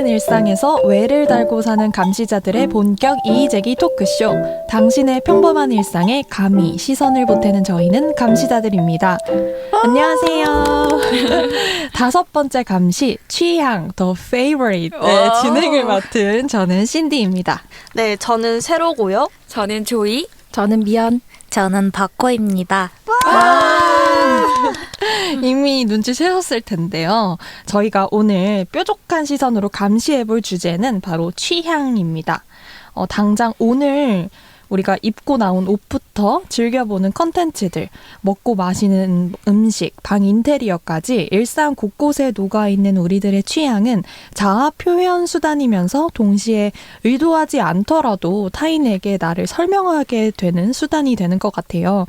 일상에서 외를 달고 사는 감시자들의 본격 이의제기 토크쇼. 당신의 평범한 일상에 감히 시선을 보태는 저희는 감시자들입니다. 안녕하세요. 5번째 감시, 취향, The Favorite의 진행을 맡은 저는 신디입니다. 네, 저는 세로고요. 저는 조이. 저는 미연. 저는 박호입니다. 이미 눈치채셨을 텐데요. 저희가 오늘 뾰족한 시선으로 감시해볼 주제는 바로 취향입니다. 당장 오늘 우리가 입고 나온 옷부터 즐겨보는 컨텐츠들, 먹고 마시는 음식, 방 인테리어까지 일상 곳곳에 녹아있는 우리들의 취향은 자아 표현 수단이면서 동시에 의도하지 않더라도 타인에게 나를 설명하게 되는 수단이 되는 것 같아요.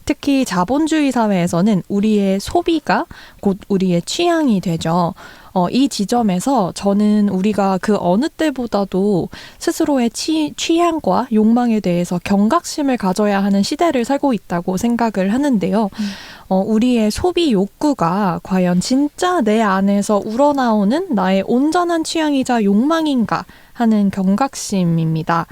특히 자본주의 사회에서는 우리의 소비가 곧 우리의 취향이 되죠. 이 지점에서 저는 우리가 그 어느 때보다도 스스로의 취향과 욕망에 대해서 경각심을 가져야 하는 시대를 살고 있다고 생각을 하는데요. 우리의 소비 욕구가 과연 진짜 내 안에서 우러나오는 나의 온전한 취향이자 욕망인가 하는 경각심입니다.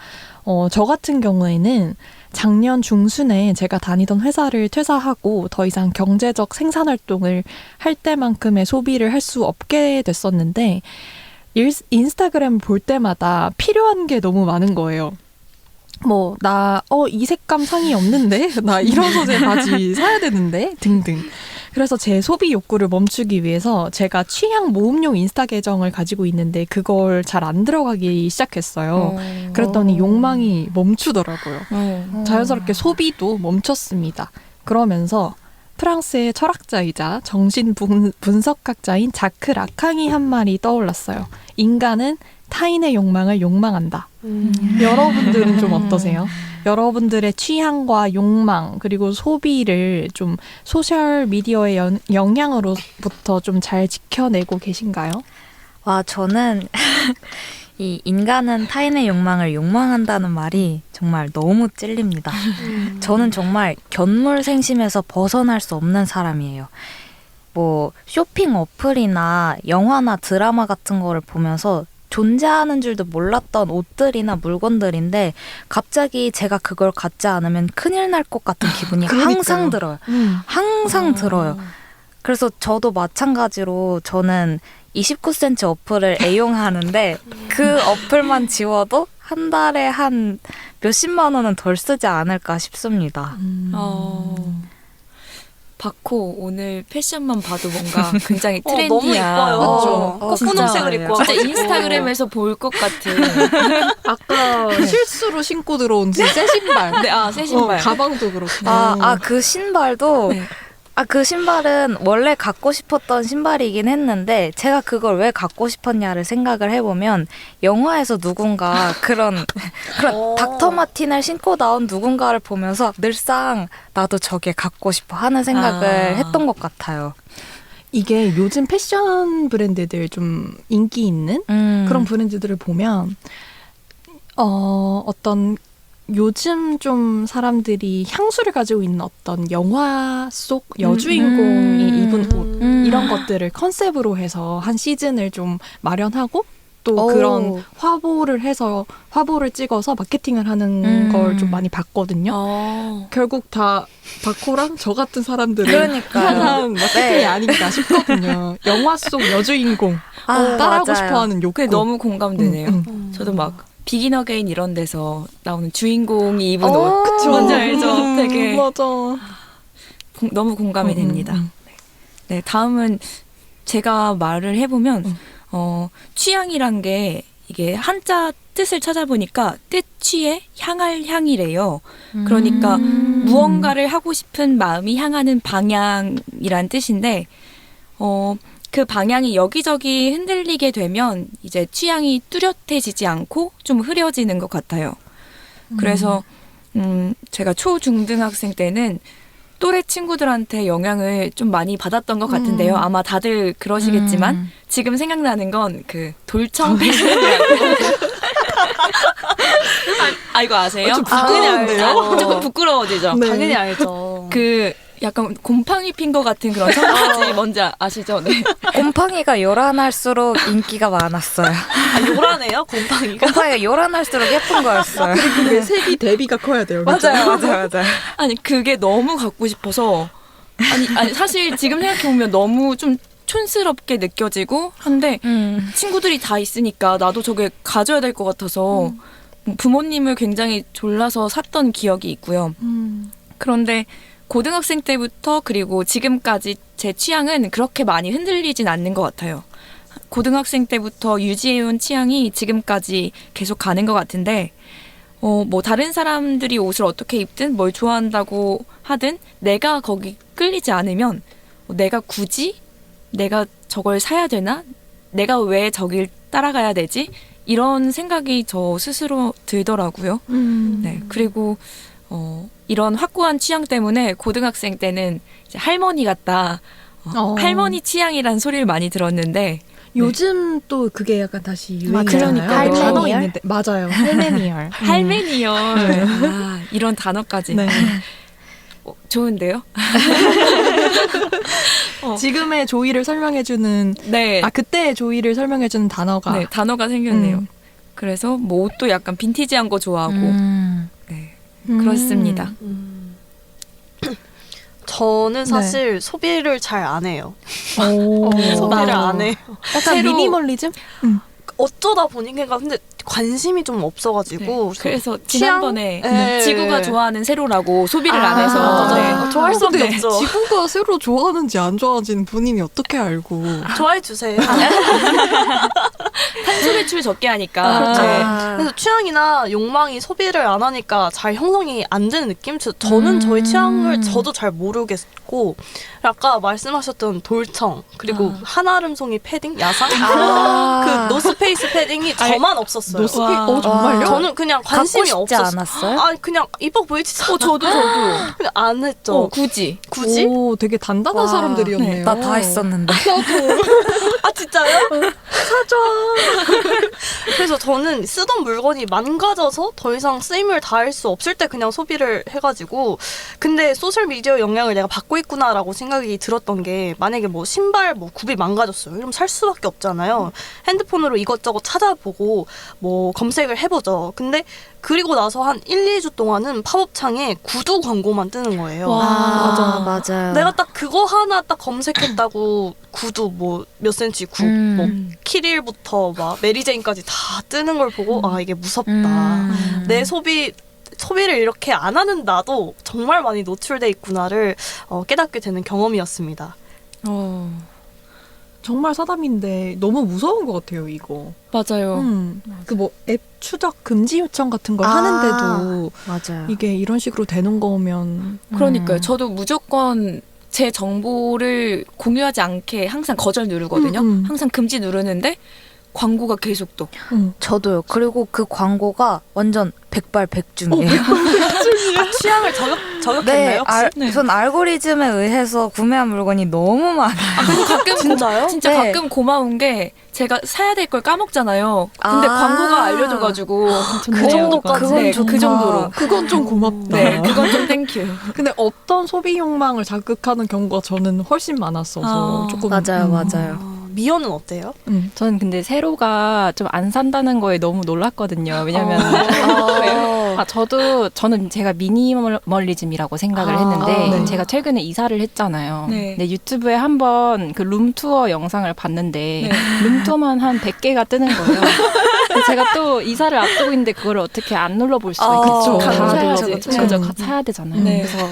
저 같은 경우에는 작년 중순에 제가 다니던 회사를 퇴사하고 더 이상 경제적 생산활동을 할 때만큼의 소비를 할 수 없게 됐었는데 인스타그램 볼 때마다 필요한 게 너무 많은 거예요. 이 색감 상의 없는데? 나 이런 소재 바지 사야 되는데? 등등. 그래서 제 소비 욕구를 멈추기 위해서 제가 취향 모음용 인스타 계정을 가지고 있는데 그걸 잘 안 들어가기 시작했어요. 그랬더니 욕망이 멈추더라고요. 자연스럽게 소비도 멈췄습니다. 그러면서 프랑스의 철학자이자 정신 분석학자인 자크 라캉이 한 말이 떠올랐어요. 인간은 타인의 욕망을 욕망한다. 여러분들은 좀 어떠세요? 여러분들의 취향과 욕망 그리고 소비를 좀 소셜 미디어의 영향으로부터 좀 잘 지켜내고 계신가요? 저는 이 인간은 타인의 욕망을 욕망한다는 말이 정말 너무 찔립니다. 저는 정말 견물생심에서 벗어날 수 없는 사람이에요. 쇼핑 어플이나 영화나 드라마 같은 거를 보면서 존재하는 줄도 몰랐던 옷들이나 물건들인데 갑자기 제가 그걸 갖지 않으면 큰일 날 것 같은 기분이 항상 들어요. 항상 들어요. 그래서 저도 마찬가지로 저는 29cm 어플을 애용하는데 그 어플만 지워도 한 달에 한 몇십만 원은 덜 쓰지 않을까 싶습니다. 박호 오늘 패션만 봐도 뭔가 굉장히 트렌디한. 너무 예뻐요. 맞죠? 꼭 분홍색을 입고 진짜 인스타그램에서 볼 것 같은. 아까 실수로 신고 들어온 새 신발. 네, 새 신발. 가방도 그렇고. 그 신발도 네. 그 신발은 원래 갖고 싶었던 신발이긴 했는데 제가 그걸 왜 갖고 싶었냐를 생각을 해보면 영화에서 누군가 그런 닥터 마틴을 신고 나온 누군가를 보면서 늘상 나도 저게 갖고 싶어 하는 생각을 했던 것 같아요. 이게 요즘 패션 브랜드들 좀 인기 있는 그런 브랜드들을 보면 어떤 요즘 좀 사람들이 향수를 가지고 있는 어떤 영화 속 여주인공이 입은 옷 이런 것들을 컨셉으로 해서 한 시즌을 좀 마련하고 또 그런 화보를 찍어서 마케팅을 하는 걸 좀 많이 봤거든요. 결국 다 박호랑 저 같은 사람들을 향한 마케팅이 아닌가 싶거든요. 영화 속 여주인공 따라하고 맞아요. 싶어하는 욕구. 그게 너무 공감되네요. 저도 막 비긴 어게인 이런 데서 나오는 주인공이 입은 옷. 그쵸. 뭔지 알죠? 되게 맞아. 너무 공감이 됩니다. 네, 다음은 제가 말을 해보면 취향이란 게 이게 한자 뜻을 찾아보니까 뜻취에 향할 향이래요. 그러니까 무언가를 하고 싶은 마음이 향하는 방향이란 뜻인데 그 방향이 여기저기 흔들리게 되면 이제 취향이 뚜렷해지지 않고 좀 흐려지는 것 같아요. 그래서 제가 초중등학생 때는 또래 친구들한테 영향을 좀 많이 받았던 것 같은데요. 아마 다들 그러시겠지만 지금 생각나는 건 그 돌청 패션이라고. 이거 아세요? 좀 부끄러운데요? 조금 부끄러워지죠? 네. 당연히 알죠. 그 약간 곰팡이 핀 것 같은 그런 청바지 뭔지 아시죠? 네. 곰팡이가 요란할수록 인기가 많았어요. 아, 요란해요? 곰팡이가? 곰팡이가 요란할수록 예쁜 거였어요. 그게 색이 대비가 커야 돼요. 그죠? 맞아요. 아니 그게 너무 갖고 싶어서 아니 사실 지금 생각해보면 너무 좀 촌스럽게 느껴지고 한데 친구들이 다 있으니까 나도 저게 가져야 될 것 같아서 부모님을 굉장히 졸라서 샀던 기억이 있고요. 그런데 고등학생 때부터 그리고 지금까지 제 취향은 그렇게 많이 흔들리진 않는 것 같아요. 고등학생 때부터 유지해온 취향이 지금까지 계속 가는 것 같은데 뭐 다른 사람들이 옷을 어떻게 입든 뭘 좋아한다고 하든 내가 거기 끌리지 않으면 내가 굳이 내가 저걸 사야 되나? 내가 왜 저길 따라가야 되지? 이런 생각이 저 스스로 들더라고요. 네. 그리고 이런 확고한 취향 때문에 고등학생 때는 이제 할머니 같다. 할머니 취향이란 소리를 많이 들었는데 요즘 또 그게 약간 다시 유행이잖아요. 그러니까요. 단어 할메니얼? 있는데 맞아요. 할메니얼. 할매니얼. 아, 이런 단어까지. 네. 좋은데요? 지금의 조이를 설명해주는 네. 그때의 조이를 설명해주는 단어가 네, 단어가 생겼네요. 음. 그래서 뭐 옷도 약간 빈티지한 거 좋아하고 네, 음. 그렇습니다. 저는 사실 소비를 잘 안 해요. 오. 소비를 안 해요. 약간 새로- 미니멀리즘? 어쩌다 보니까 근데 관심이 좀 없어가지고 그래서 취향? 지난번에 네. 지구가 좋아하는 세로라고 소비를 안 해서 맞아요. 네. 좋아할 수밖에 근데 없죠. 지구가 새로 좋아하는지 안 좋아하는지는 본인이 어떻게 알고? 좋아해 주세요. 탄소 배출 적게 하니까 그렇죠. 네. 그래서 취향이나 욕망이 소비를 안 하니까 잘 형성이 안 되는 느낌? 저는 저희 취향을 저도 잘 모르겠고 아까 말씀하셨던 돌청 그리고 한아름송이 패딩? 야상? 그 노스페이스 패딩이 저만 없었어요. 노스페이? 와. 정말요? 저는 그냥 관심이 갖고 싶지 없었어요. 않았어요? 아 그냥 입어 보이지 저도 그냥 안 했죠. 굳이 굳이? 오, 되게 단단한 와. 사람들이었네요. 나 다 했었는데. 아 진짜요? 사줘. 그래서 저는 쓰던 물건이 망가져서 더 이상 쓰임을 다할 수 없을 때 그냥 소비를 해가지고 근데 소셜 미디어 영향을 내가 받고 있구나라고 생각이 들었던 게 만약에 뭐 신발 뭐 굽이 망가졌어요. 이러면 살 수밖에 없잖아요. 핸드폰으로 이것저것 찾아보고 뭐 검색을 해보죠. 근데 그리고 나서 한 1, 2주 동안은 팝업창에 구두 광고만 뜨는 거예요. 맞아요. 내가 딱 그거 하나 딱 검색했다고 구두 뭐 몇 센치 뭐 키릴부터 막 메리제인까지 다 뜨는 걸 보고 아 이게 무섭다. 내 소비를 이렇게 안 하는 나도 정말 많이 노출돼 있구나를 깨닫게 되는 경험이었습니다. 정말 사담인데 너무 무서운 것 같아요, 이거. 맞아요. 그 뭐 앱 추적 금지 요청 같은 걸 하는데도 맞아요. 이게 이런 식으로 되는 거면 그러니까요. 저도 무조건 제 정보를 공유하지 않게 항상 거절 누르거든요. 항상 금지 누르는데 광고가 계속 또. 저도요. 그리고 그 광고가 완전 백발백중이에요. 취향을 저격했나요? 혹시? 네. 전 알고리즘에 의해서 구매한 물건이 너무 많아요. 가끔 진짜요? 진짜 네. 가끔 고마운 게 제가 사야 될 걸 까먹잖아요. 근데 아. 광고가 알려줘가지고 그 정도까지? 네, 그건 그 좋다. 정도로. 그건 좀 고맙다. 네, 그건 좀 땡큐. 근데 어떤 소비 욕망을 자극하는 경우가 저는 훨씬 많았어서 조금 맞아요. 미연은 어때요? 저는 근데 세로가 좀 안 산다는 거에 너무 놀랐거든요. 왜냐면 저는 제가 미니멀리즘이라고 생각을 했는데 네. 제가 최근에 이사를 했잖아요. 네. 근데 유튜브에 한번 그 룸투어 영상을 봤는데 룸투어만 한 100개가 뜨는 거예요. 그래서 제가 또 이사를 앞두고 있는데 그걸 어떻게 안 눌러볼 수가 있겠죠. 그쵸. 다 사야지. 눌러보죠. 사야 되잖아요. 네. 그래서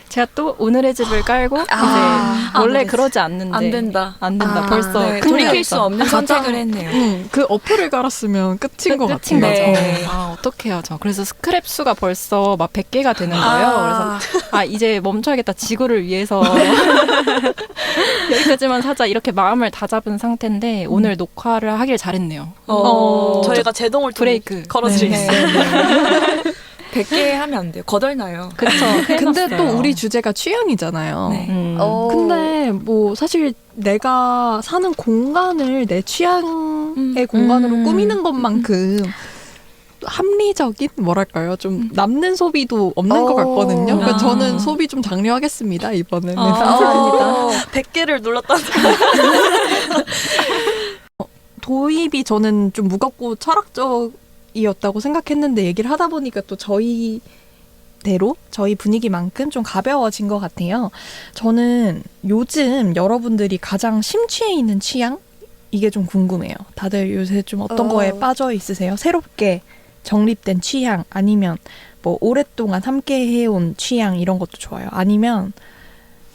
제가 또 오늘의 집을 깔고 이제 원래 그러지 않는데 안 된다. 안 된다. 벌써 네, 큰일 돌이킬 났다. 수 없는 선택을 했네요. 그 어플을 깔았으면 끝인 것 끝인 같아요. 거죠. 네. 어떡해요, 저. 그래서 스크랩 수가 벌써 막 100개가 되는 거예요. 그래서 이제 멈춰야겠다. 지구를 위해서 여기까지만 사자 이렇게 마음을 다 잡은 상태인데 오늘 녹화를 하길 잘했네요. 저희가 제동을 좀 브레이크. 걸어드리겠습니다. 100개 하면 안 돼요. 거덜나요. 그렇죠. 근데 또 우리 주제가 취향이잖아요. 네. 근데 뭐 사실 내가 사는 공간을 내 취향의 공간으로 꾸미는 것만큼 합리적인 뭐랄까요? 좀 남는 소비도 없는 것 같거든요. 그러니까 저는 소비 좀 장려하겠습니다 이번에는. 감사합니다. 100개를 눌렀다는 도입이 저는 좀 무겁고 철학적이었다고 생각했는데 얘기를 하다 보니까 또 저희대로 저희 분위기만큼 좀 가벼워진 것 같아요. 저는 요즘 여러분들이 가장 심취해 있는 취향? 이게 좀 궁금해요. 다들 요새 좀 어떤 거에 빠져 있으세요? 새롭게 정립된 취향 아니면 뭐 오랫동안 함께 해온 취향 이런 것도 좋아요. 아니면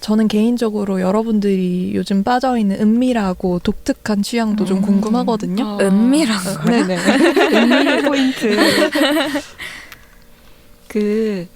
저는 개인적으로 여러분들이 요즘 빠져 있는 은밀하고 독특한 취향도 좀 궁금하거든요. 은밀한 거요? 네네. 은밀 포인트.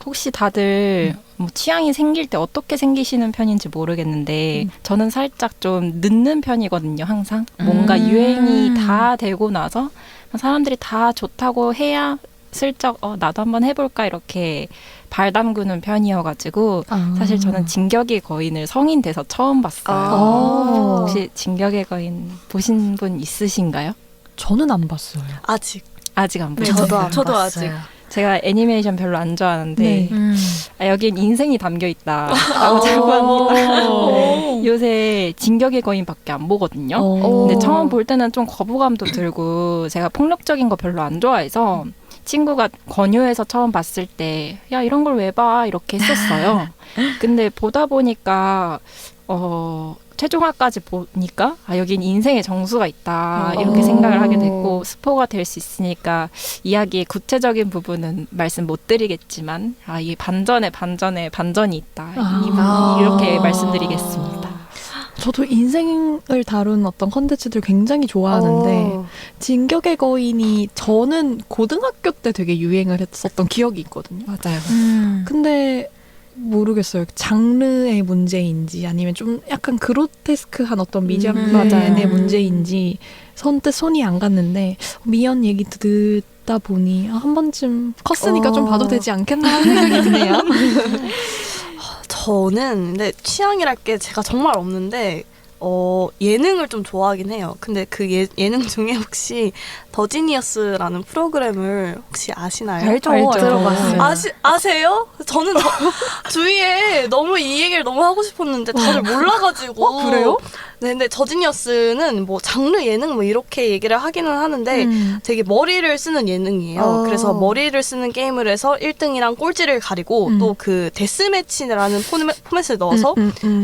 혹시 다들 뭐 취향이 생길 때 어떻게 생기시는 편인지 모르겠는데 저는 살짝 좀 늦는 편이거든요. 항상 뭔가 유행이 다 되고 나서 사람들이 다 좋다고 해야 슬쩍 나도 한번 해볼까 이렇게 발 담그는 편이어가지고 사실 저는 진격의 거인을 성인 돼서 처음 봤어요. 혹시 진격의 거인 보신 분 있으신가요? 저는 안 봤어요. 아직. 아직 안 네, 보셨어요? 저도 봤어요. 아직. 제가 애니메이션 별로 안 좋아하는데 네. 여긴 인생이 담겨 있다라고 자고 합니다. 요새 진격의 거인밖에 안 보거든요. 근데 처음 볼 때는 좀 거부감도 들고 제가 폭력적인 거 별로 안 좋아해서 친구가 권유해서 처음 봤을 때 야 이런 걸 왜 봐 이렇게 했었어요. 근데 보다 보니까 최종화까지 보니까 여긴 인생의 정수가 있다 이렇게 생각을 하게 됐고 스포가 될 수 있으니까 이야기의 구체적인 부분은 말씀 못 드리겠지만 이게 반전에 반전이 있다 이렇게 말씀드리겠습니다. 저도 인생을 다룬 어떤 컨텐츠들 굉장히 좋아하는데 진격의 거인이 저는 고등학교 때 되게 유행을 했었던 기억이 있거든요. 맞아요. 근데 모르겠어요. 장르의 문제인지 아니면 좀 약간 그로테스크한 어떤 미장센의 문제인지 선뜻 손이 안 갔는데 미연 얘기 듣다 보니 한 번쯤 컸으니까 좀 봐도 되지 않겠나 하는 생각이 드네요. 저는 근데 취향이랄 게 제가 정말 없는데 예능을 좀 좋아하긴 해요. 근데 그 예능 중에 혹시 더 지니어스라는 프로그램을 혹시 아시나요? 알죠. 들어봤어요. 아세요? 저는 주위에 너무 이 얘기를 너무 하고 싶었는데 다들 몰라가지고. 그래요? 네, 근데 더 지니어스는 뭐 장르 예능 뭐 이렇게 얘기를 하기는 하는데 되게 머리를 쓰는 예능이에요. 그래서 머리를 쓰는 게임을 해서 1등이랑 꼴찌를 가리고 또 그 데스매치라는 포맷을 넣어서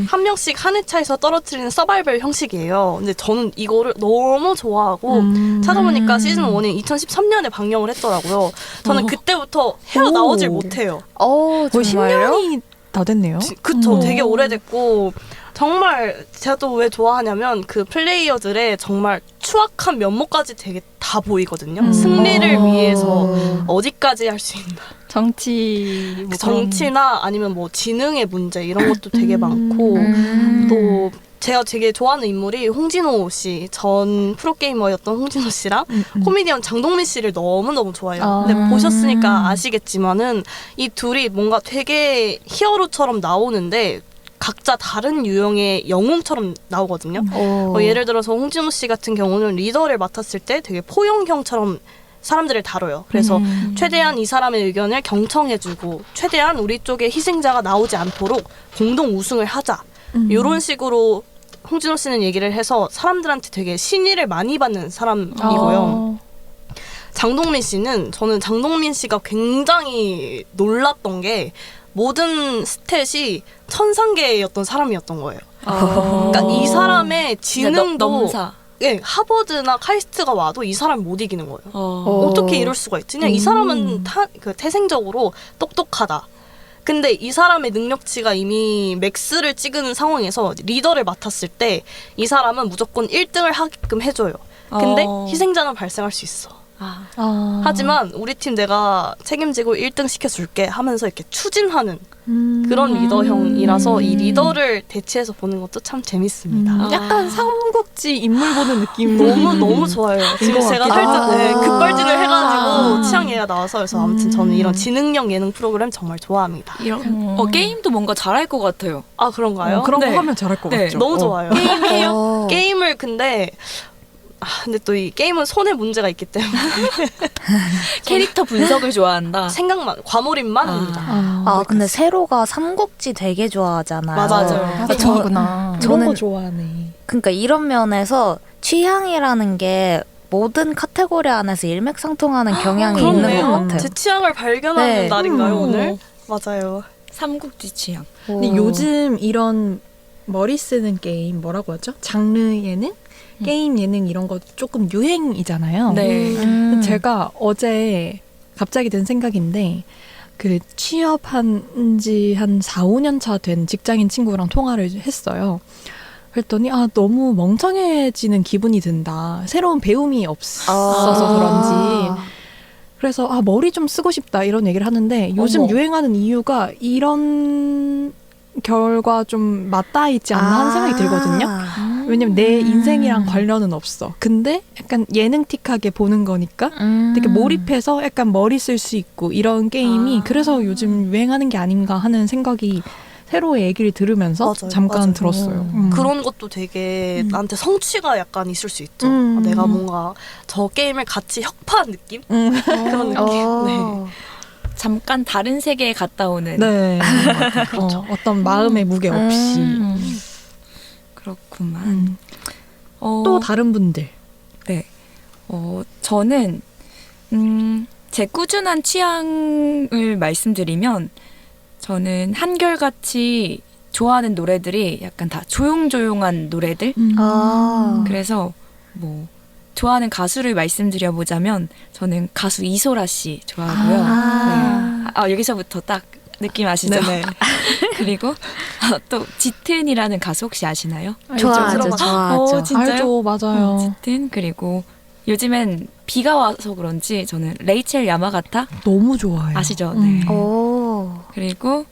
한 명씩 한 회차에서 떨어뜨리는 서바이벌 형식이에요. 근데 저는 이거를 너무 좋아하고 찾아보니까 시즌 1이 2013년에 방영을 했더라고요. 저는 그때부터 헤어나오질 못해요. 거의 10년이 다 됐네요. 그쵸. 되게 오래됐고 정말 제가 또 왜 좋아하냐면 그 플레이어들의 정말 추악한 면모까지 되게 다 보이거든요. 승리를 위해서 어디까지 할 수 있나. 정치 정치나 아니면 뭐 지능의 문제 이런 것도 되게 많고 또 제가 되게 좋아하는 인물이 홍진호 씨, 전 프로게이머였던 홍진호 씨랑 코미디언 장동민 씨를 너무너무 좋아해요. 근데 보셨으니까 아시겠지만은 이 둘이 뭔가 되게 히어로처럼 나오는데 각자 다른 유형의 영웅처럼 나오거든요. 예를 들어서 홍진호 씨 같은 경우는 리더를 맡았을 때 되게 포용형처럼 사람들을 다뤄요. 그래서 최대한 이 사람의 의견을 경청해주고 최대한 우리 쪽에 희생자가 나오지 않도록 공동 우승을 하자. 이런 식으로 홍진호 씨는 얘기를 해서 사람들한테 되게 신의를 많이 받는 사람이고요. 장동민 씨는 저는 장동민 씨가 굉장히 놀랐던 게 모든 스탯이 천상계였던 사람이었던 거예요. 그러니까 이 사람의 지능도 넘사. 예, 하버드나 카이스트가 와도 이 사람을 못 이기는 거예요. 어떻게 이럴 수가 있지? 그냥 이 사람은 태생적으로 똑똑하다. 근데 이 사람의 능력치가 이미 맥스를 찍은 상황에서 리더를 맡았을 때 이 사람은 무조건 1등을 하게끔 해줘요. 근데 희생자는 발생할 수 있어. 하지만 우리 팀 내가 책임지고 1등 시켜줄게 하면서 이렇게 추진하는 그런 리더형이라서 이 리더를 대치해서 보는 것도 참 재밌습니다. 약간 삼국지 인물 보는 느낌. 너무 좋아요. 지금 제가 살짝 급발진을 해가지고 취향 얘기가 나와서 그래서 아무튼 저는 이런 지능형 예능 프로그램 정말 좋아합니다. 게임도 뭔가 잘할 것 같아요. 아 그런가요? 그런 네. 거 하면 잘할 것 네. 같죠. 너무 좋아요. 게임을 근데 근데 또 이 게임은 손에 문제가 있기 때문에 캐릭터 분석을 좋아한다. 생각만 과몰입만 합니다. 근데 세로가 삼국지 되게 좋아하잖아요. 맞아요. 아, 좋아하구나. 그런 거 저는 좋아하네. 그러니까 이런 면에서 취향이라는 게 모든 카테고리 안에서 일맥상통하는 경향이 있는 것 그렇네요. 같아요. 제 취향을 발견하는 네. 날인가요 오늘? 맞아요. 삼국지 취향. 근데 요즘 이런 머리 쓰는 게임 뭐라고 하죠? 장르 예능? 게임 예능 이런 거 조금 유행이잖아요. 네. 제가 어제 갑자기 든 생각인데 그 취업한 지 한 4, 5년 차 된 직장인 친구랑 통화를 했어요. 그랬더니 너무 멍청해지는 기분이 든다. 새로운 배움이 없어서 그런지. 그래서 머리 좀 쓰고 싶다 이런 얘기를 하는데 요즘 어머. 유행하는 이유가 이런 결과 좀 맞닿아 있지 않나 하는 생각이 들거든요. 왜냐면 내 인생이랑 관련은 없어. 근데 약간 예능틱하게 보는 거니까 되게 몰입해서 약간 머리 쓸 수 있고 이런 게임이 그래서 요즘 유행하는 게 아닌가 하는 생각이 새로의 얘기를 들으면서 맞아요, 잠깐 맞아요. 들었어요. 그런 것도 되게 나한테 성취가 약간 있을 수 있죠. 내가 뭔가 저 게임을 같이 협파한 느낌? 그런 느낌. 네. 잠깐 다른 세계에 갔다 오는. 네. 어떤 마음의 무게 없이. 그렇구만. 또 다른 분들. 네. 저는 제 꾸준한 취향을 말씀드리면 저는 한결같이 좋아하는 노래들이 약간 다 조용조용한 노래들. 그래서 뭐 좋아하는 가수를 말씀드려보자면 저는 가수 이소라 씨 좋아하고요. 여기서부터 딱 느낌 아시죠? 네네. 그리고 또 짙은이라는 가수 혹시 아시나요? 좋아하죠, 좋아하죠. 진짜요? 알죠, 맞아요. 짙은. 그리고 요즘엔 비가 와서 그런지 저는 레이첼 야마가타 너무 좋아요. 아시죠? 네. 오. 그리고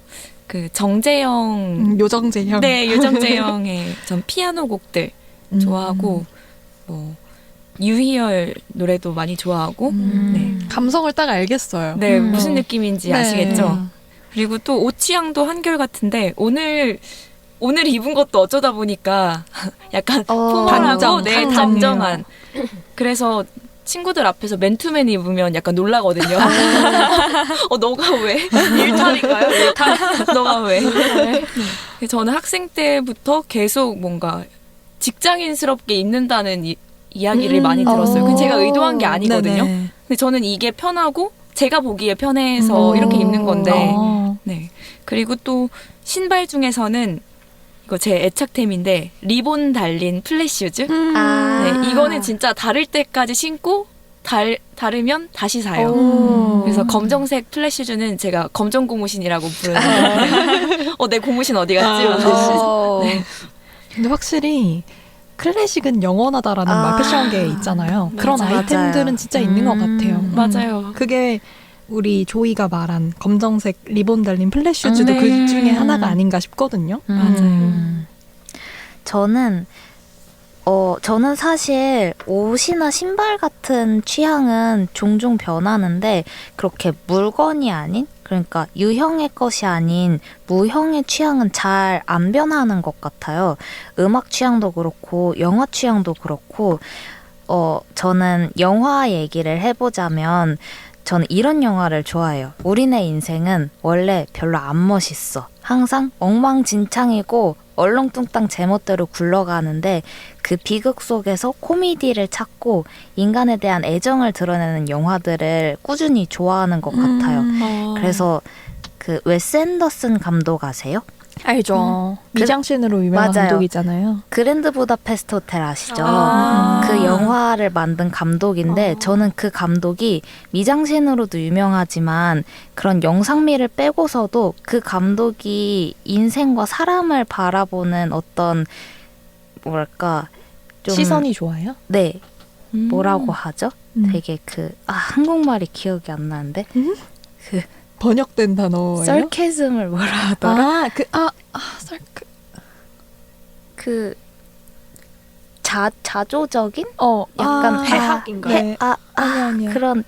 그 정재영 요정재형. 네, 유정재영의 전 피아노 곡들 좋아하고 뭐 유희열 노래도 많이 좋아하고 네. 감성을 딱 알겠어요. 네, 무슨 느낌인지 네. 아시겠죠? 그리고 또 옷 취향도 한결같은데 오늘 입은 것도 어쩌다 보니까 약간 포멀하고 단정, 네, 단정해요. 단정한. 그래서 친구들 앞에서 맨투맨 입으면 약간 놀라거든요. 너가 왜? 일탈인가요? 일탈? 너가 왜? 저는 학생 때부터 계속 뭔가 직장인스럽게 입는다는 이야기를 많이 들었어요. 근데 제가 의도한 게 아니거든요. 네네. 근데 저는 이게 편하고 제가 보기에 편해서 이렇게 입는 건데 네. 그리고 또 신발 중에서는 이거 제 애착템인데 리본 달린 플랫슈즈. 네, 이거는 진짜 다를 때까지 신고 다르면 다시 사요. 그래서 검정색 플랫슈즈는 제가 검정 고무신이라고 부르는데 내 고무신 어디 갔지? 네. 근데 확실히 클래식은 영원하다라는 말 패션계에 있잖아요. 그런 맞아요. 아이템들은 진짜 있는 것 같아요. 맞아요. 그게 우리 조이가 말한 검정색 리본 달린 플랫슈즈도 네. 그 중에 하나가 아닌가 싶거든요. 저는 사실 옷이나 신발 같은 취향은 종종 변하는데 그렇게 물건이 아닌 그러니까 유형의 것이 아닌 무형의 취향은 잘 안 변하는 것 같아요. 음악 취향도 그렇고 영화 취향도 그렇고 저는 영화 얘기를 해보자면 저는 이런 영화를 좋아해요. 우리네 인생은 원래 별로 안 멋있어. 항상 엉망진창이고 얼렁뚱땅 제멋대로 굴러가는데 그 비극 속에서 코미디를 찾고 인간에 대한 애정을 드러내는 영화들을 꾸준히 좋아하는 것 같아요. 그래서 그 웨스 앤더슨 감독 아세요? 알죠. 미장센으로 유명한 맞아요. 감독이잖아요. 그랜드 부다페스트 호텔 아시죠? 아. 그 영화를 만든 감독인데 저는 그 감독이 미장센으로도 유명하지만 그런 영상미를 빼고서도 그 감독이 인생과 사람을 바라보는 어떤 뭐랄까 좀 시선이 좋아요? 네 뭐라고 하죠? 되게 한국말이 기억이 안 나는데 번역된 단어예요? 썰캐즘을 뭐라 하더라? 썰크. 그 자조적인? 약간 해학인가요? 네. 아니요. 그런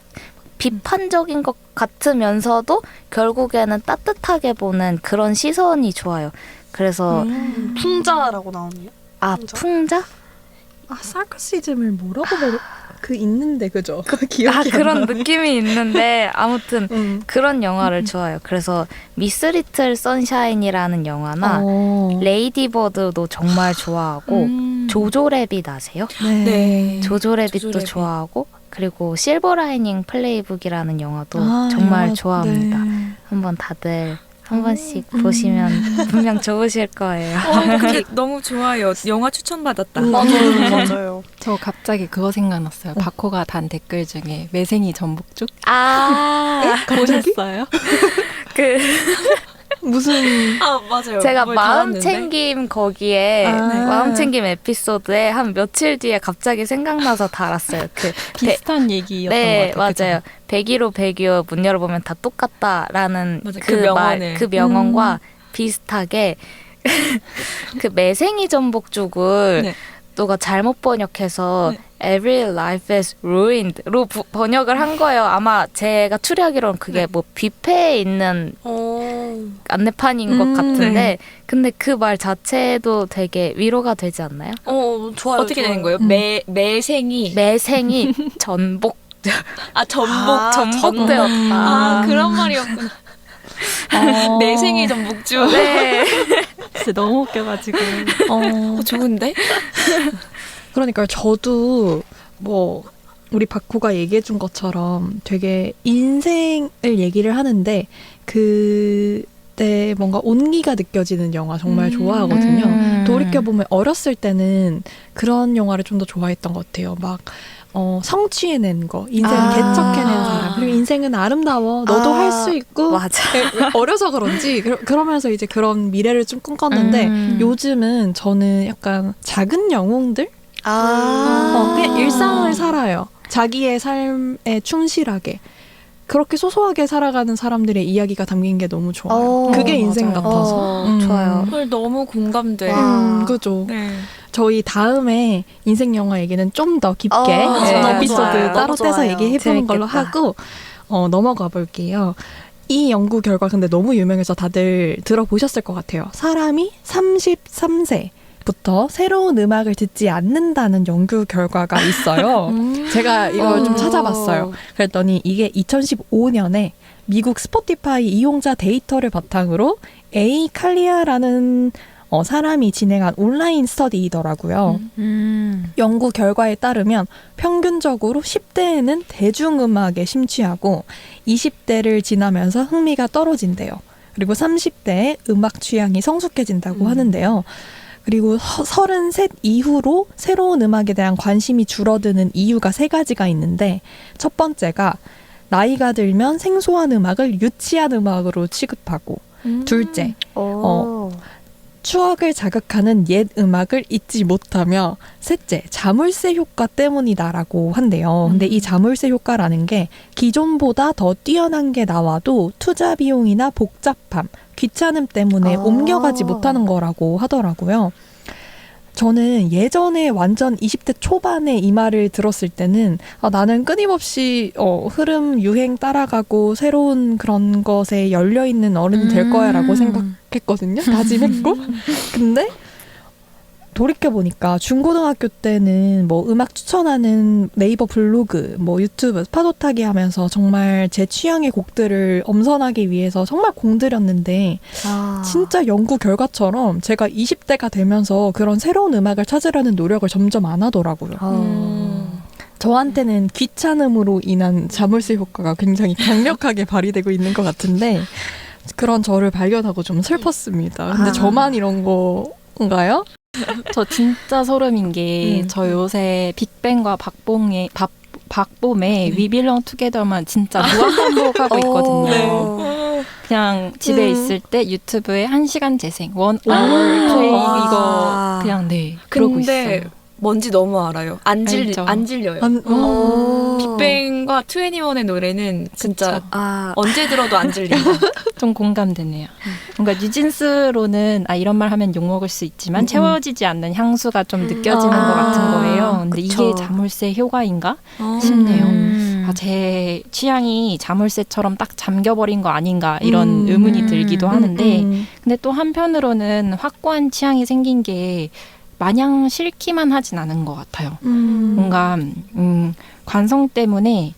비판적인 것 같으면서도 결국에는 따뜻하게 보는 그런 시선이 좋아요. 그래서 풍자라고 나오네요. 풍자? 사르카시즘을 뭐라고 있는데 그죠? 기억이 그런 느낌이 있는데 아무튼 그런 영화를 좋아해요. 그래서 미스 리틀 선샤인이라는 영화나 레이디버드도 정말 좋아하고 조조래빗 아세요? 네. 조조래빗도 조조래빗. 좋아하고 그리고 실버라이닝 플레이북이라는 영화도 정말 영화, 좋아합니다. 네. 한번 다들 한 번씩 보시면 분명 좋으실 거예요. 근데 너무 좋아요. 영화 추천받았다. 맞아요. 저 갑자기 그거 생각났어요. 바코가 단 댓글 중에 매생이 전복죽 보셨어요? 그 무슨 아 맞아요. 제가 뭘 마음 달았는데? 챙김 거기에 마음 챙김 에피소드에 한 며칠 뒤에 갑자기 생각나서 달았어요. 비슷한 얘기였던 네, 것 같아요. 맞아요. 101호 102호 문 열어보면 다 똑같다라는 맞아, 그 명언을. 그 명언과 비슷하게 그 매생이 전복죽을 네. 누가 잘못 번역해서 Every life is ruined로 번역을 한 거예요. 아마 제가 추리하기로는 그게 뭐 뷔페에 있는 안내판인 것 같은데 근데 그 말 자체도 되게 위로가 되지 않나요? 좋아요. 어떻게 되는 좋아요. 거예요? 매생이 매생이 전복 전복되었다. 그런 말이었구나. 매생이 전복죽. 네. 진짜 너무 웃겨가지고. 좋은데? 그러니까 저도 뭐 우리 바코가 얘기해준 것처럼 되게 인생을 얘기를 하는데 그때 뭔가 온기가 느껴지는 영화 정말 좋아하거든요. 돌이켜보면 어렸을 때는 그런 영화를 좀 더 좋아했던 것 같아요. 막 성취해낸 거, 인생을 개척해낸 사람, 그리고 인생은 아름다워, 너도 할 수 있고, 맞아. 어려서 그런지 그러면서 이제 그런 미래를 좀 꿈꿨는데 요즘은 저는 약간 작은 영웅들 그냥 일상을 살아요. 자기의 삶에 충실하게. 그렇게 소소하게 살아가는 사람들의 이야기가 담긴 게 너무 좋아요. 그게 인생 맞아요. 같아서. 좋아요. 그걸 너무 공감돼. 그죠. 네. 저희 다음에 인생 영화 얘기는 좀 더 깊게 너무 에피소드 좋아요. 따로 너무 떼서 좋아요. 얘기해보는 걸로 재밌겠다. 하고 넘어가 볼게요. 이 연구 결과 근데 너무 유명해서 다들 들어보셨을 것 같아요. 사람이 33세부터 새로운 음악을 듣지 않는다는 연구 결과가 있어요. 제가 이걸 좀 찾아봤어요. 그랬더니 이게 2015년에 미국 스포티파이 이용자 데이터를 바탕으로 A 칼리아라는 사람이 진행한 온라인 스터디이더라고요. 연구 결과에 따르면 평균적으로 10대에는 대중음악에 심취하고 20대를 지나면서 흥미가 떨어진대요. 그리고 30대에 음악 취향이 성숙해진다고 하는데요. 그리고 33 이후로 새로운 음악에 대한 관심이 줄어드는 이유가 3가지가 있는데 첫 번째가 나이가 들면 생소한 음악을 유치한 음악으로 취급하고 둘째, 추억을 자극하는 옛 음악을 잊지 못하며 셋째, 자물쇠 효과 때문이다라고 한대요. 근데 이 자물쇠 효과라는 게 기존보다 더 뛰어난 게 나와도 투자 비용이나 복잡함, 귀찮음 때문에 옮겨가지 못하는 거라고 하더라고요. 저는 예전에 완전 20대 초반에 이 말을 들었을 때는 나는 끊임없이 흐름, 유행 따라가고 새로운 그런 것에 열려있는 어른이 될 거야 라고 생각했거든요. 다짐했고. 근데 돌이켜보니까 중고등학교 때는 뭐 음악 추천하는 네이버 블로그, 뭐 유튜브, 파도 타기 하면서 정말 제 취향의 곡들을 엄선하기 위해서 정말 공들였는데 진짜 연구 결과처럼 제가 20대가 되면서 그런 새로운 음악을 찾으려는 노력을 점점 안 하더라고요. 저한테는 귀찮음으로 인한 자물쇠 효과가 굉장히 강력하게 발휘되고 있는 것 같은데 그런 저를 발견하고 좀 슬펐습니다. 근데 저만 이런 건가요? 저 진짜 소름인 게 저 요새 빅뱅과 박봄의 We Belong Together만 진짜 무한반복하고 있거든요. 그냥 집에 있을 때 유튜브에 1시간 재생, 1 hour play 이거 그냥 그러고 근데 있어요. 뭔지 너무 알아요. 안 알죠. 질려요. 어. 빅뱅과 2NE1의 노래는 진짜 아, 언제 들어도 안 질린다. 좀 공감되네요. 뭔가 뉴진스로는 이런 말 하면 욕먹을 수 있지만 채워지지 않는 향수가 좀 느껴지는 것 같은 거예요. 근데 그쵸. 이게 자물쇠 효과인가 싶네요. 음. 제 취향이 자물쇠처럼 딱 잠겨버린 거 아닌가 이런 의문이 들기도 하는데 근데 또 한편으로는 확고한 취향이 생긴 게 마냥 싫기만 하진 않은 것 같아요. 음. 뭔가 관성 때문에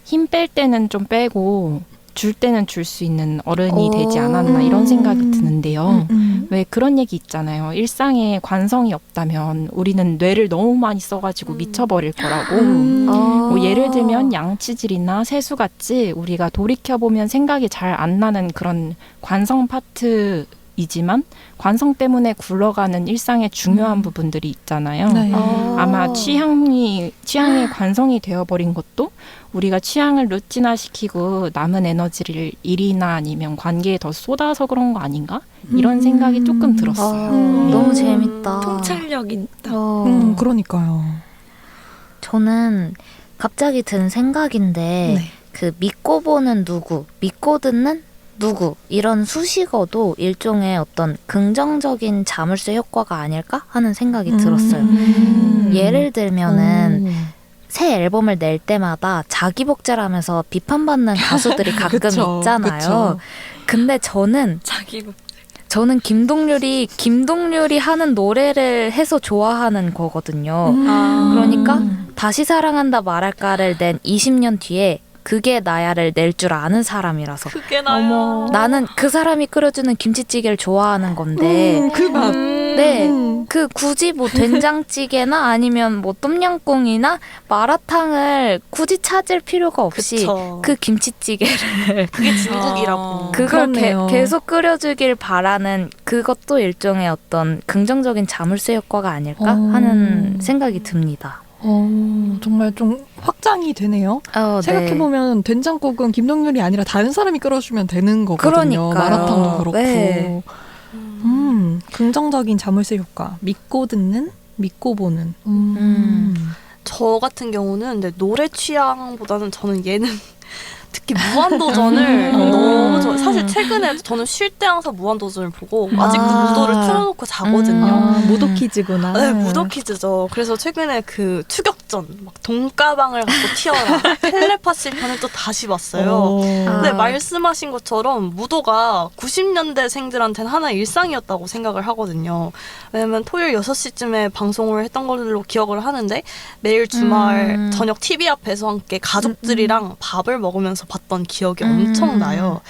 힘 뺄 때는 좀 빼고 줄 때는 줄 수 있는 어른이 되지 않았나 이런 생각이 드는데요. 왜 그런 얘기 있잖아요. 일상에 관성이 없다면 우리는 뇌를 너무 많이 써가지고 미쳐버릴 거라고. 뭐 예를 들면 양치질이나 세수같이 우리가 돌이켜보면 생각이 잘 안 나는 그런 관성 파트이지만 관성 때문에 굴러가는 일상의 중요한 부분들이 있잖아요. 네. 아마 취향이 관성이 되어버린 것도 우리가 취향을 루틴화시키고 남은 에너지를 일이나 아니면 관계에 더 쏟아서 그런 거 아닌가? 이런 생각이 조금 들었어요. 너무 재밌다. 통찰력 있다. 그러니까요. 저는 갑자기 든 생각인데 네. 그 믿고 보는 누구, 믿고 듣는 누구 이런 수식어도 일종의 어떤 긍정적인 자물쇠 효과가 아닐까 하는 생각이 들었어요. 예를 들면은 새 앨범을 낼 때마다 자기 복제라면서 비판받는 가수들이 가끔 그쵸, 있잖아요. 그쵸. 근데 저는 김동률이 하는 노래를 해서 좋아하는 거거든요. 그러니까 다시 사랑한다 말할까를 낸 20년 뒤에 그게 나야를 낼 줄 아는 사람이라서 그게 나야. 나는 그 사람이 끓여주는 김치찌개를 좋아하는 건데 그 맛. 네, 그 굳이 뭐 된장찌개나 아니면 뭐 똠양꿍이나 마라탕을 굳이 찾을 필요가 없이 그쵸. 그 김치찌개를 그게 진국이라고. 그걸 그렇네요. 계속 끓여주길 바라는 그것도 일종의 어떤 긍정적인 자물쇠 효과가 아닐까 하는 생각이 듭니다. 정말 좀 확장이 되네요. 생각해보면 된장국은 김동률이 아니라 다른 사람이 끓여주면 되는 거거든요. 그러니까요. 마라탕도 그렇고. 네. 긍정적인 자물쇠 효과. 믿고 듣는, 믿고 보는. 저 같은 경우는 근데 노래 취향보다는 저는 예능 특히 무한도전을 너무 사실 최근에 저는 쉴 때 항상 무한도전을 보고 아직도 무도를 틀어놓고 자거든요. 무도 퀴즈구나. 네, 무도 퀴즈죠. 그래서 최근에 그 추격전, 막 돈가방을 갖고 튀어라, 텔레파시 편을 또 다시 봤어요. 근데 말씀하신 것처럼 무도가 90년대 생들한테는 하나의 일상이었다고 생각을 하거든요. 왜냐면 토요일 6시쯤에 방송을 했던 걸로 기억을 하는데 매일 주말 저녁 TV 앞에서 함께 가족들이랑 밥을 먹으면서 봤던 기억이 엄청 나요.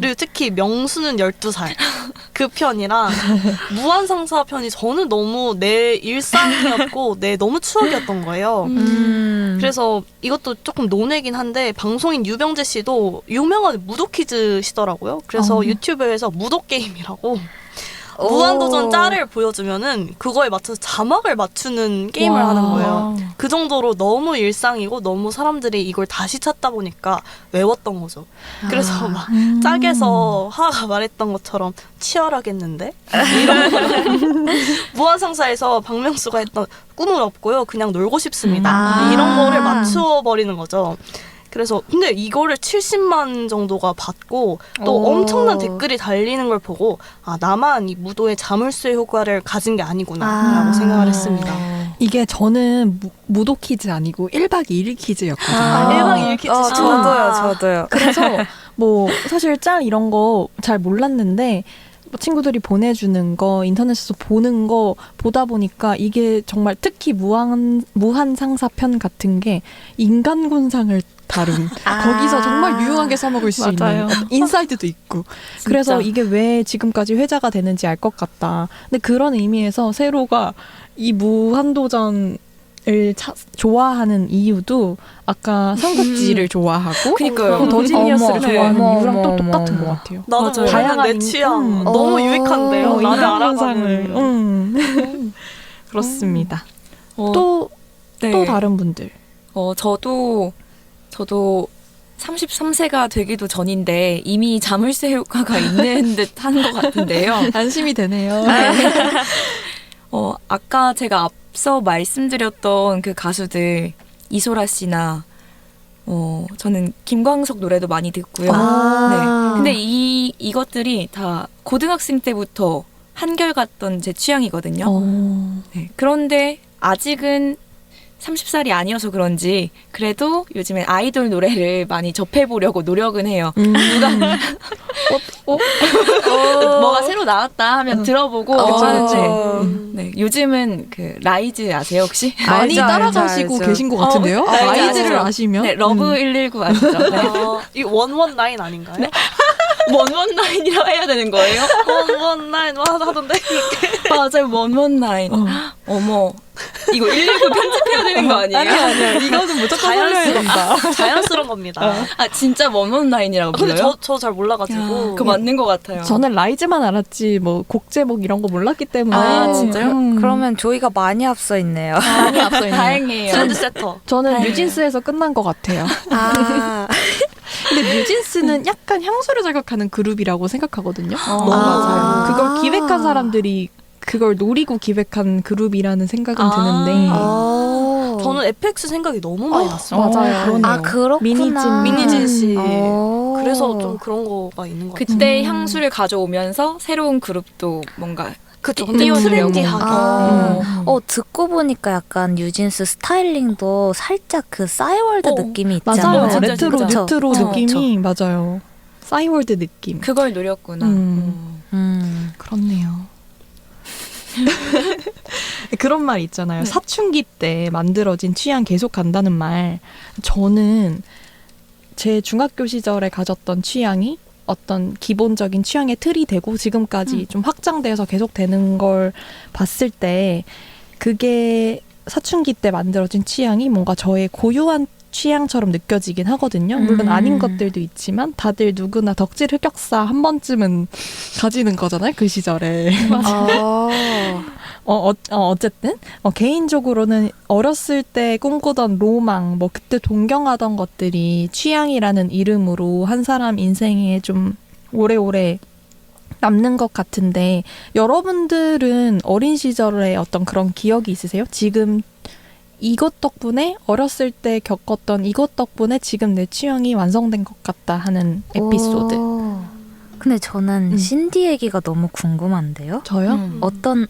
그리고 특히 명수는 12살 그 편이랑 무한상사 편이 저는 너무 내 일상이었고 내 너무 추억이었던 거예요. 그래서 이것도 조금 논외긴 한데 방송인 유병재 씨도 유명한 무도 퀴즈시더라고요. 그래서 유튜브에서 무도 게임이라고 무한도전 짤을 보여주면은 그거에 맞춰서 자막을 맞추는 게임을 하는 거예요. 그 정도로 너무 일상이고 너무 사람들이 이걸 다시 찾다 보니까 외웠던 거죠. 그래서 막 짝에서 하하가 말했던 것처럼 치열하겠는데? 이런 무한상사에서 박명수가 했던 꿈은 없고요. 그냥 놀고 싶습니다. 이런 거를 맞추어 버리는 거죠. 그래서 근데 이거를 70만 정도가 봤고 또 엄청난 댓글이 달리는 걸 보고 아 나만 이 무도의 자물쇠 효과를 가진 게 아니구나라고 생각을 했습니다. 이게 저는 무도 퀴즈 아니고 1박 2일 퀴즈였거든요. 1박 2일 퀴즈 저도요. 그래서 뭐 사실 짤 이런 거 잘 몰랐는데 뭐 친구들이 보내주는 거 인터넷에서 보는 거 보다 보니까 이게 정말 특히 무한상사편 같은 게 인간군상을 다룬 거기서 정말 유용하게 써먹을 수 맞아요. 있는 인사이트도 있고 그래서 이게 왜 지금까지 회자가 되는지 알 것 같다. 근데 그런 의미에서 세로가 이 무한도전을 좋아하는 이유도 아까 삼국지를 좋아하고 그니까요. 더지니어스를 좋아하는 어머, 이유랑 또 어머, 똑같은 어머. 것 같아요. 나도 맞아요. 모르는 다양한 내 취향 너무 유익한데요. 나를 인간관상을 알아가는. 그렇습니다. 네. 또 다른 분들. 저도 33세가 되기도 전인데 이미 자물쇠 효과가 있는 듯 하는 것 같은데요. 안심이 되네요. 아까 제가 앞서 말씀드렸던 그 가수들 이소라 씨나 저는 김광석 노래도 많이 듣고요. 네. 근데 이것들이 다 고등학생 때부터 한결같던 제 취향이거든요. 네. 그런데 아직은 30살이 아니어서 그런지 그래도 요즘엔 아이돌 노래를 많이 접해보려고 노력은 해요. 누가 뭐가 새로 나왔다 하면 들어보고 하는데 네, 요즘은 그 라이즈 아세요 혹시? 많이 알죠, 따라가시고 알죠. 계신 것 같은데요? 알죠, 아이들을 알죠. 아시면? 네, 러브 119 아시죠? 네. 이 119 아닌가요? 원원나인이라고 해야 되는 거예요? 119 하던데. 맞아요, 원원나인. 어머, 이거 119 편집해야 되는 거 아니에요? 아니요. 이거는 무조건 살려야 된다. 자연스러운 겁니다. 아, 진짜 원원나인이라고 근데 불러요? 저 잘 몰라가지고. 그거 맞는 것 같아요. 저는 라이즈만 알았지 뭐 곡 제목 이런 거 몰랐기 때문에. 아, 진짜요? 그러면 조이가 많이 앞서 있네요. 많이 앞서 있네요. 다행이에요. 트렌드세터. 저는 뉴진스에서 끝난 것 같아요. 아, 근데 뉴진스는 약간 향수를 자극하는 그룹이라고 생각하거든요. 너무 맞아요. 그걸 기획한 사람들이 그걸 노리고 기획한 그룹이라는 생각은 아. 드는데. 저는 FX 생각이 너무 많이 났어요. 맞아요. 아 그렇구나. 미니진 씨. 어. 그래서 좀 그런 거가 있는 것 같아요. 그때 향수를 가져오면서 새로운 그룹도 뭔가 그쵸. 띄- 근데 띄워주려고. 트렌디하게. 듣고 보니까 약간 뉴진스 스타일링도 살짝 그 싸이월드 느낌이 맞아요. 있잖아요. 진짜, 레트로, 진짜. 뉴트로 그쵸, 느낌이 맞아요. 싸이월드 느낌. 그걸 노렸구나. 그렇네요. 그런 말 있잖아요. 사춘기 때 만들어진 취향 계속 간다는 말. 저는 제 중학교 시절에 가졌던 취향이 어떤 기본적인 취향의 틀이 되고 지금까지 좀 확장돼서 계속 되는 걸 봤을 때 그게 사춘기 때 만들어진 취향이 뭔가 저의 고유한 취향처럼 느껴지긴 하거든요. 물론 아닌 것들도 있지만 다들 누구나 덕질 흑역사 한 번쯤은 가지는 거잖아요. 그 시절에. 어쨌든 개인적으로는 어렸을 때 꿈꾸던 로망, 뭐 그때 동경하던 것들이 취향이라는 이름으로 한 사람 인생에 좀 오래오래 남는 것 같은데 여러분들은 어린 시절에 어떤 그런 기억이 있으세요? 지금 이것 덕분에 어렸을 때 겪었던 이것 덕분에 지금 내 취향이 완성된 것 같다 하는 에피소드. 근데 저는 신디 얘기가 너무 궁금한데요. 저요? 어떤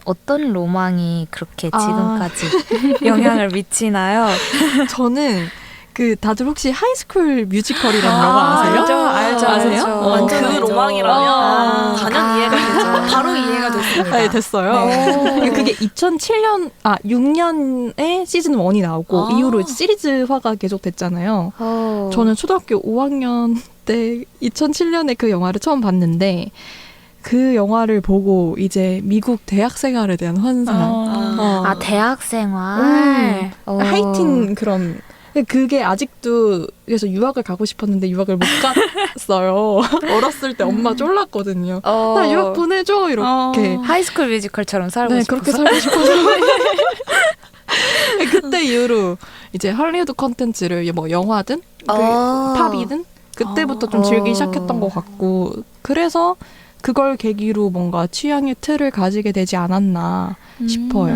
로망이 그렇게 지금까지 영향을 미치나요? 저는 그 다들 혹시 하이스쿨 뮤지컬이라는 영화 아세요? 알죠. 아세요? 완전 그 알죠. 로망이라면 단연 이해가 되죠. 바로 이해가 됐습니다. 네, 됐어요. 그게 6년에 시즌 1이 나오고 이후로 시리즈화가 계속 됐잖아요. 저는 초등학교 5학년 때 2007년에 그 영화를 처음 봤는데 그 영화를 보고 이제 미국 대학 생활에 대한 환상. 대학 생활. 하이틴 그런. 그게 아직도 그래서 유학을 가고 싶었는데 유학을 못 갔어요. 어렸을 때 엄마 쫄랐거든요. 나 유학 보내줘 이렇게. 하이스쿨 뮤지컬처럼 살고 네, 싶어서. 그렇게 살고 싶어서. 그때 이후로 이제 할리우드 콘텐츠를 뭐 영화든 팝이든 그때부터 좀 즐기기 시작했던 것 같고 그래서 그걸 계기로 뭔가 취향의 틀을 가지게 되지 않았나 싶어요.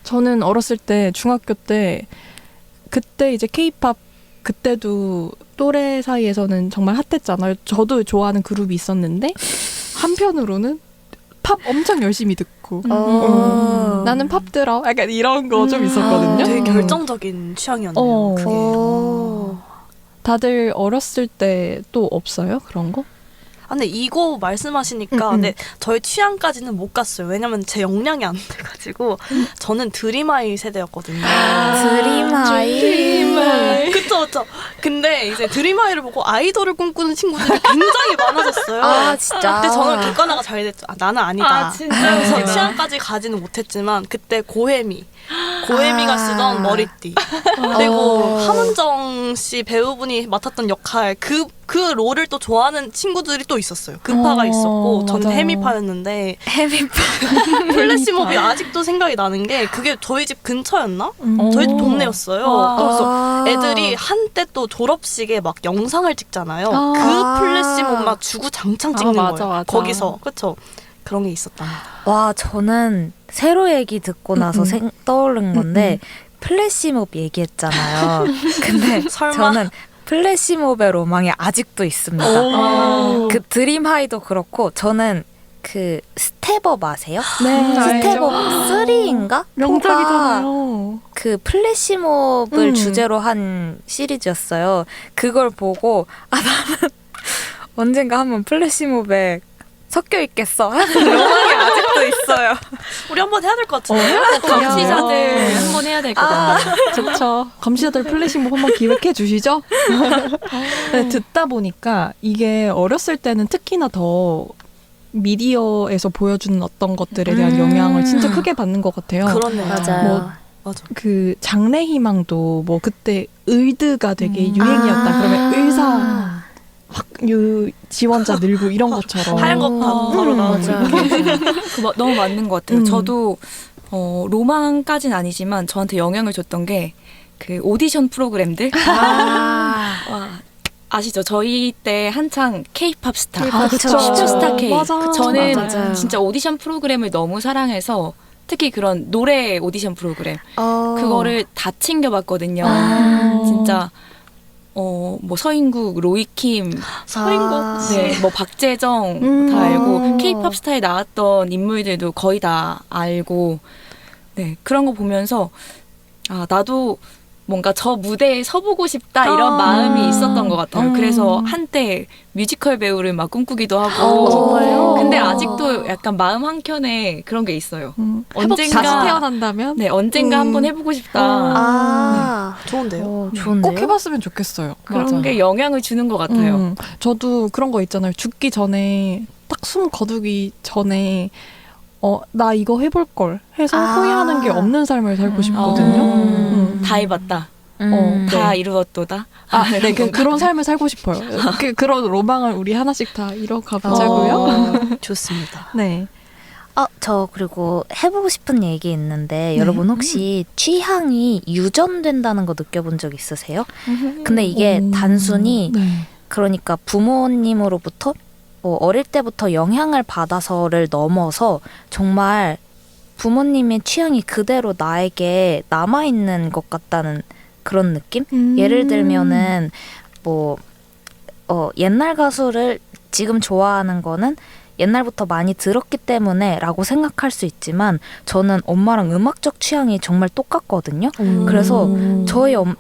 저는 어렸을 때 중학교 때 그때 이제 K-팝 그때도 또래 사이에서는 정말 핫했잖아요. 저도 좋아하는 그룹이 있었는데 한편으로는 팝 엄청 열심히 듣고 나는 팝 들어 약간 이런 거 좀 있었거든요. 되게 결정적인 취향이었네요. 그게. 다들 어렸을 때 또 없어요? 그런 거? 근데 이거 말씀하시니까 근데 저희 취향까지는 못 갔어요. 왜냐면 제 역량이 안 돼가지고 저는 드림아이 세대였거든요. 드림아이. 그쵸. 근데 이제 드림아이를 보고 아이돌을 꿈꾸는 친구들이 굉장히 많아졌어요. 아 진짜. 근데 저는 객관화가 잘 됐죠. 나는 아니다. 진짜. 제 취향까지 가지는 못했지만 그때 고혜미가 쓰던 머리띠 그리고 함은정 씨 배우분이 맡았던 역할 그 롤을 또 좋아하는 친구들이 또 있었어요. 급파가 있었고 저는 맞아요. 해미파였는데 플래시몹이 아직도 생각이 나는 게 그게 저희 집 근처였나? 저희 집 동네였어요. 그래서 애들이 한때 또 졸업식에 막 영상을 찍잖아요. 그 플래시몹 막 주구장창 찍는 거예요. 맞아. 거기서 그쵸? 그런 게 있었답니다. 와 저는 세로 얘기 듣고 나서 떠오른 건데 플래시몹 얘기했잖아요. 근데 설마? 저는 플래시몹의 로망이 아직도 있습니다. 그 드림하이도 그렇고 저는 그 스텝업 아세요? 네, 스텝업 3인가? 명작이잖아요. 그 플래시몹을 주제로 한 시리즈였어요. 그걸 보고 나는 언젠가 한번 플래시몹에 섞여 있겠어. 로망이 아직도 수도 있어요. 우리 한번 해야 될 것 같은데. 감시자들 한 번 해야 될 것 같아요. 좋죠. 감시자들 플래시몹 한번 기획해 주시죠. 네, 듣다 보니까 이게 어렸을 때는 특히나 더 미디어에서 보여주는 어떤 것들에 대한 영향을 진짜 크게 받는 것 같아요. 그렇네요. 맞아요. 맞아. 그 장래희망도 뭐 그때 의드가 되게 유행이었다. 그러면 의사 지원자 늘고 이런 것처럼. 하얀 거 바로 나오고. 맞아요. 너무 맞는 것 같아요. 음. 저도 로망까지는 아니지만 저한테 영향을 줬던 게 그 오디션 프로그램들. 와, 아시죠? 저희 때 한창 K-팝 스타, 그쵸. 슈퍼스타 K. 맞아. 저는 맞아요. 진짜 오디션 프로그램을 너무 사랑해서 특히 그런 노래 오디션 프로그램 그거를 다 챙겨봤거든요. 진짜 뭐 서인국, 로이킴, 네, 뭐 박재정 다 알고 K-팝 스타에 나왔던 인물들도 거의 다 알고, 네, 그런 거 보면서 아, 나도 뭔가 저 무대에 서보고 싶다 이런 마음이 있었던 것 같아요. 그래서 한때 뮤지컬 배우를 막 꿈꾸기도 하고. 정말요? 근데 아직도 약간 마음 한켠에 그런 게 있어요. 언젠가 다시 태어난다면 네, 언젠가 한번 해보고 싶다. 좋은데요. 좋은데요? 꼭 해봤으면 좋겠어요. 그런 맞아. 게 영향을 주는 것 같아요. 저도 그런 거 있잖아요. 죽기 전에 딱 숨 거두기 전에 나 이거 해볼 걸 해서 후회하는 게 없는 삶을 살고 싶거든요. 다 해봤다. 다 이루었도다. 네, 그런 삶을 살고 싶어요. 그런 로망을 우리 하나씩 다 이뤄가 보자고요. 좋습니다. 네. 저 그리고 해보고 싶은 얘기 있는데 여러분 혹시 취향이 유전된다는 거 느껴본 적 있으세요? 근데 이게 단순히 네. 그러니까 부모님으로부터 어릴 때부터 영향을 받아서를 넘어서 정말 부모님의 취향이 그대로 나에게 남아있는 것 같다는 그런 느낌? 예를 들면은 뭐 옛날 가수를 지금 좋아하는 거는 옛날부터 많이 들었기 때문에 라고 생각할 수 있지만 저는 엄마랑 음악적 취향이 정말 똑같거든요. 그래서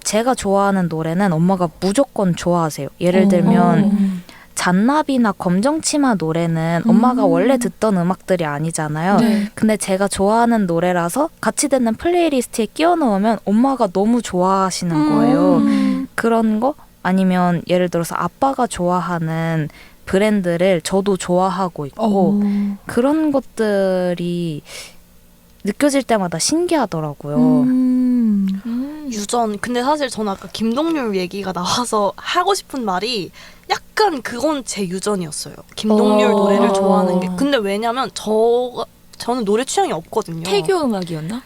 제가 좋아하는 노래는 엄마가 무조건 좋아하세요. 예를 들면 잔나비나 검정치마 노래는 엄마가 원래 듣던 음악들이 아니잖아요. 네. 근데 제가 좋아하는 노래라서 같이 듣는 플레이리스트에 끼워 넣으면 엄마가 너무 좋아하시는 거예요. 그런 거? 아니면 예를 들어서 아빠가 좋아하는 브랜드를 저도 좋아하고 있고 그런 것들이 느껴질 때마다 신기하더라고요. 유전. 근데 사실 저는 아까 김동률 얘기가 나와서 하고 싶은 말이 약간 그건 제 유전이었어요. 김동률 노래를 좋아하는 게. 근데 왜냐면 저는 노래 취향이 없거든요. 태교 음악이었나?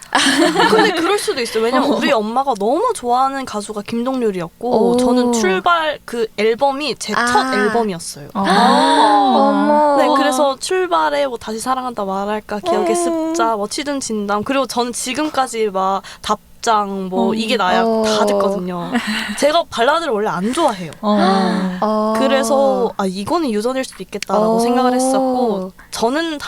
근데 그럴 수도 있어요. 왜냐면 우리 엄마가 너무 좋아하는 가수가 김동률이었고 저는 출발 그 앨범이 제 첫 앨범이었어요. 어머. 네, 그래서 출발에 뭐 다시 사랑한다 말할까, 기억의 습자, 뭐 취준 진담, 그리고 저는 지금까지 막 답장 뭐 이게 나야 다 듣거든요. 제가 발라드를 원래 안 좋아해요. 그래서 이거는 유전일 수도 있겠다라고 생각을 했었고 저는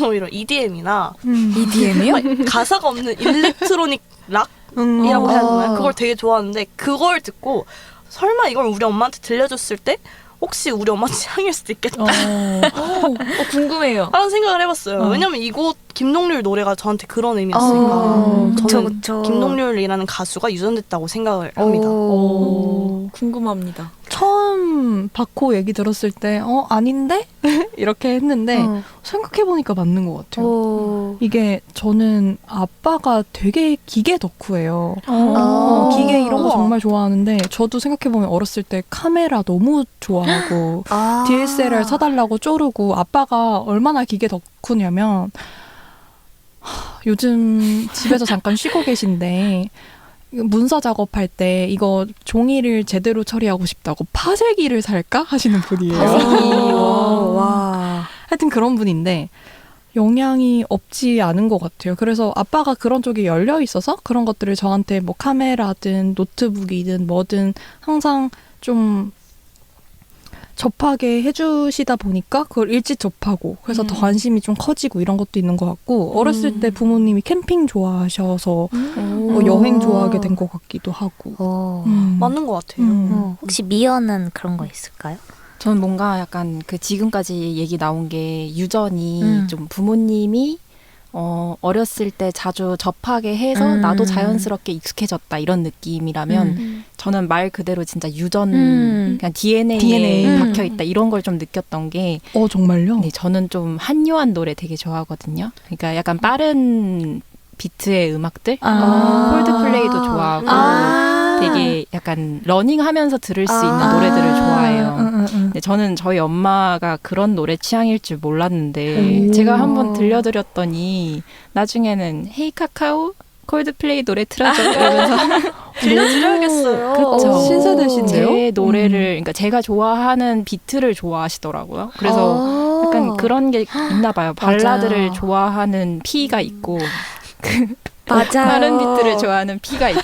오히려 EDM이나 EDM이요? 가사가 없는 일렉트로닉 락이라고 해야 되나요? 그걸 되게 좋아하는데 그걸 듣고 설마 이걸 우리 엄마한테 들려줬을 때 혹시 우리 엄마 취향일 수도 있겠다 궁금해요. 하는 생각을 해봤어요. 왜냐면 이곳 김동률 노래가 저한테 그런 의미였으니까 저는 그쵸. 김동률이라는 가수가 유전됐다고 생각을 합니다. 궁금합니다. 처음 바코 얘기 들었을 때 아닌데? 이렇게 했는데 생각해보니까 맞는 것 같아요. 이게 저는 아빠가 되게 기계 덕후예요. 기계 이런 거 정말 좋아하는데 저도 생각해보면 어렸을 때 카메라 너무 좋아하고 DSLR 사달라고 쪼르고 아빠가 얼마나 기계 덕후냐면 요즘 집에서 잠깐 쉬고 계신데 문서 작업할 때 이거 종이를 제대로 처리하고 싶다고 파쇄기를 살까 하시는 분이에요. 와. 하여튼 그런 분인데 영향이 없지 않은 것 같아요. 그래서 아빠가 그런 쪽에 열려 있어서 그런 것들을 저한테 뭐 카메라든 노트북이든 뭐든 항상 좀 접하게 해주시다 보니까 그걸 일찍 접하고 그래서 더 관심이 좀 커지고 이런 것도 있는 것 같고 어렸을 때 부모님이 캠핑 좋아하셔서 여행 좋아하게 된 것 같기도 하고 맞는 것 같아요. 혹시 미연은 그런 거 있을까요? 저는 뭔가 약간 그 지금까지 얘기 나온 게 유전이 좀 부모님이 어렸을 때 자주 접하게 해서 나도 자연스럽게 익숙해졌다 이런 느낌이라면 저는 말 그대로 진짜 유전 그냥 DNA에 박혀 있다 이런 걸 좀 느꼈던 게 정말요? 네, 저는 좀 한요한 노래 되게 좋아하거든요. 그러니까 약간 빠른 비트의 음악들, 콜드플레이도 좋아하고 되게 약간 러닝하면서 들을 수 있는 노래들을 좋아해요. 근데 저는 저희 엄마가 그런 노래 취향일 줄 몰랐는데 제가 한번 들려드렸더니 나중에는 헤이 카카오 콜드플레이 노래 틀어줘 이러면서 들려드려야겠어요. 그쵸. 신세대신데요? 제 노래를 그러니까 제가 좋아하는 비트를 좋아하시더라고요. 그래서 약간 그런 게 있나 봐요. 발라드를 좋아하는 피가 있고 맞아요. 다른 비트를 좋아하는 피가 있고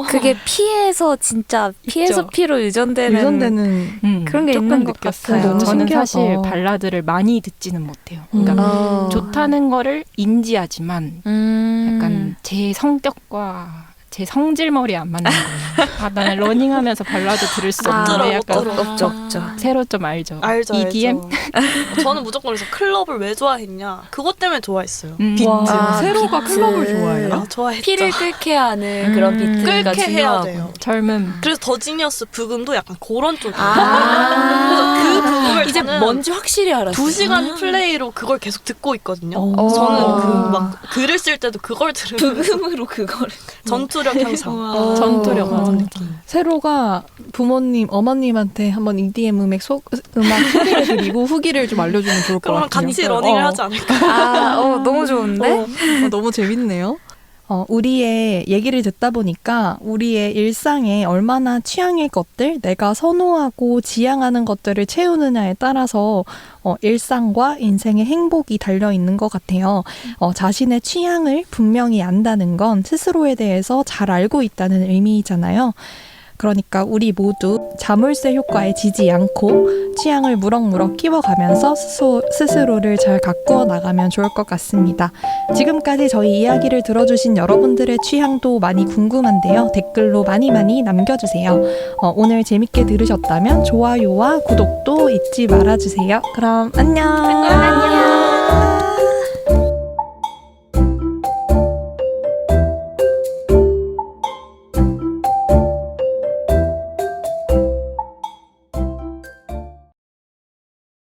그게 피에서 진짜 피에서 있죠. 피로 유전되는 그런 게 조금 있는 것 느꼈어요. 같아요. 너무 저는 신기하다. 사실 발라드를 많이 듣지는 못해요. 그러니까 좋다는 거를 인지하지만 약간 제 성격과 제 성질머리에 안 맞는 거예요. 나는 러닝하면서 발라드 들을 수 없는데 약간 없죠. 새로 좀 알죠. 알죠, EDM? 알죠. 저는 무조건 그래서 클럽을 왜 좋아했냐? 그것 때문에 좋아했어요. 비트. 세로가 클럽을 좋아해요? 아, 좋아했죠. 피를 끓게 하는 그런 비트가 끓게 해야 중요하고. 돼요. 젊음. 그래서 더 지니어스 부금도 약간 그런 쪽이에요. 그래서 그 부금을 이제 저는 뭔지 확실히 알았어요. 2시간 플레이로 그걸 계속 듣고 있거든요. 오. 저는 그 막 글을 쓸 때도 그걸 들으면서 부금으로 그거를. 전투력 향상. 전투력 그런 느낌. 세로가 부모님, 어머님한테 한번 EDM 음악 소개해드리고 후기를 좀 알려주면 좋을 것 그러면 같아요. 같이 러닝을 하지 않을까? 너무 좋은데? 너무 재밌네요. 우리의 얘기를 듣다 보니까 우리의 일상에 얼마나 취향의 것들, 내가 선호하고 지향하는 것들을 채우느냐에 따라서 일상과 인생의 행복이 달려있는 것 같아요. 자신의 취향을 분명히 안다는 건 스스로에 대해서 잘 알고 있다는 의미잖아요. 그러니까 우리 모두 자물쇠 효과에 지지 않고 취향을 무럭무럭 키워가면서 스스로를 잘 가꾸어 나가면 좋을 것 같습니다. 지금까지 저희 이야기를 들어주신 여러분들의 취향도 많이 궁금한데요. 댓글로 많이 남겨주세요. 오늘 재밌게 들으셨다면 좋아요와 구독도 잊지 말아주세요. 그럼 안녕.